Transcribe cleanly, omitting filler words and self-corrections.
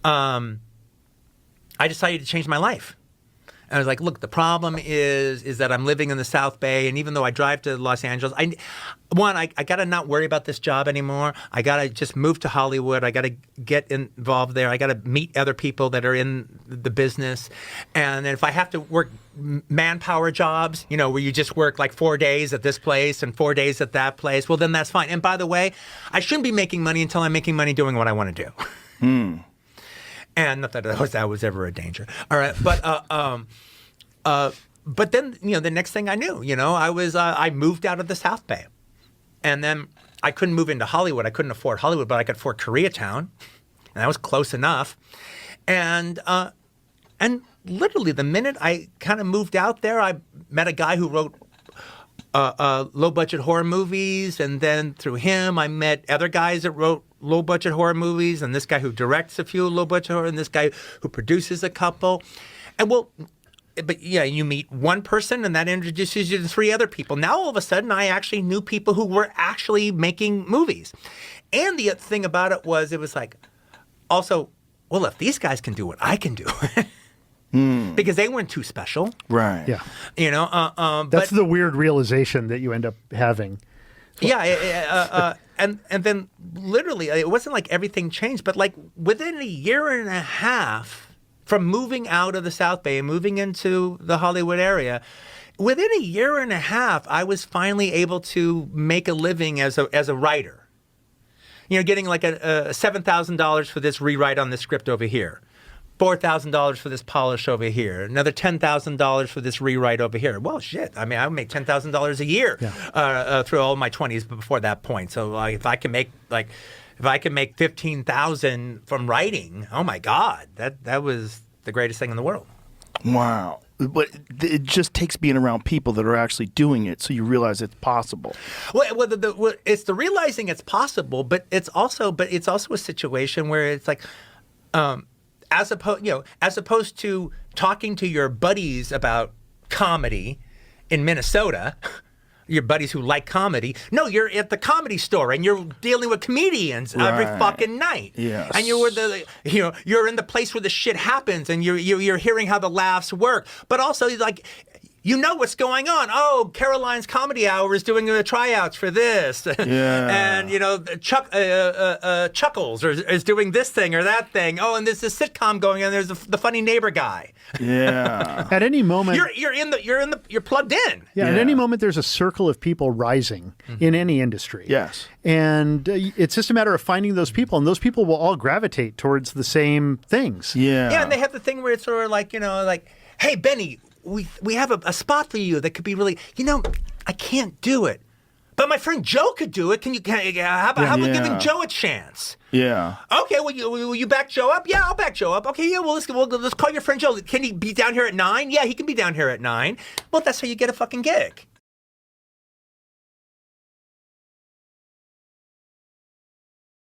I decided to change my life. And I was like, look, the problem is that I'm living in the South Bay, and even though I drive to Los Angeles, I got to not worry about this job anymore. I got to just move to Hollywood. I got to get involved there. I got to meet other people that are in the business. And if I have to work manpower jobs, where you just work like 4 days at this place and 4 days at that place, well, then that's fine. And by the way, I shouldn't be making money until I'm making money doing what I want to do. And not that that was ever a danger. All right, but then the next thing I knew, I moved out of the South Bay, and then I couldn't move into Hollywood. I couldn't afford Hollywood, but I could afford Koreatown, and that was close enough. And literally the minute I kind of moved out there, I met a guy who wrote low-budget horror movies, and then through him, I met other guys that wrote low-budget horror movies, and this guy who directs a few low-budget horror, and this guy who produces a couple. And but yeah, you meet one person, and that introduces you to 3 other people. Now, all of a sudden, I actually knew people who were actually making movies. And the thing about it was like, also, well, if these guys can do what I can do... Because they weren't too special. Right. Yeah. That's the weird realization that you end up having. Yeah. And then literally, it wasn't like everything changed, but like within a year and a half from moving out of the South Bay and moving into the Hollywood area, within a year and a half, I was finally able to make a living as a writer. Getting like a $7,000 for this rewrite on this script over here. $4,000 for this polish over here, another $10,000 for this rewrite over here. Well, shit. I mean, I would make $10,000 a year through all my 20s before that point. So if I can make $15,000 from writing, oh my God, that was the greatest thing in the world. Wow. But it just takes being around people that are actually doing it, so you realize it's possible. Well, it's the realizing it's possible, but it's also a situation where it's like. As opposed to talking to your buddies about comedy in Minnesota, your buddies who like comedy. No, you're at the Comedy Store and you're dealing with comedians every fucking night. Yes. And you're in the place where the shit happens, and you're hearing how the laughs work. But also, like, what's going on. Oh, Caroline's Comedy Hour is doing the tryouts for this. Yeah. And, Chuckles is doing this thing or that thing. Oh, and there's this sitcom going on. There's the funny neighbor guy. Yeah. At any moment. You're plugged in. Yeah, at any moment there's a circle of people rising in any industry. Yes. And it's just a matter of finding those people, and those people will all gravitate towards the same things. Yeah. Yeah, and they have the thing where it's sort of like, hey, Benny, we have a spot for you that could be really, I can't do it, but my friend Joe could do it. How about giving Joe a chance? Yeah. Okay, will you back Joe up? Yeah, I'll back Joe up. Okay, yeah, well, let's call your friend Joe. Can he be down here at 9? Yeah, he can be down here at 9. Well, that's how you get a fucking gig.